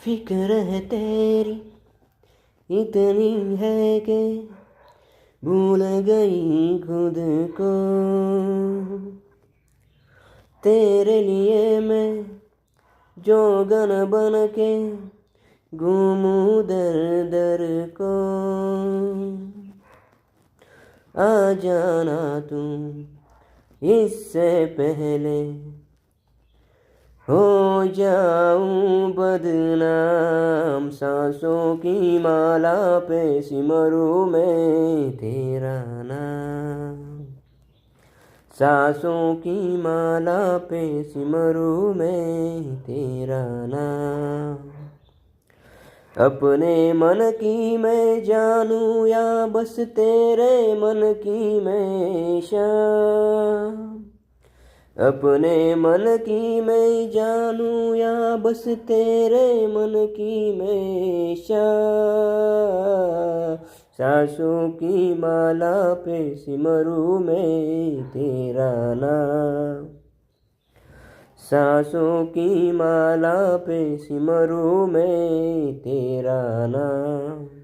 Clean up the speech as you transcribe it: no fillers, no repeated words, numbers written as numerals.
फिक्र है तेरी इतनी है कि भूल गई खुद को। तेरे लिए मैं जोगन बन के घूमूं दर दर को। आ जाना तू इससे पहले हो जाऊं बदनाम। सांसों की माला पे सिमरूं मैं तेरा नाम। सांसों की माला पे सिमरूं मैं तेरा नाम। अपने मन की मैं जानूं या बस तेरे मन की मैं शाम। अपने मन की मैं जानूं या बस तेरे मन की मैं शाम। सांसों की माला पे सिमरूं मैं तेरा नाम। सांसों की माला पे सिमरूं मैं तेरा नाम।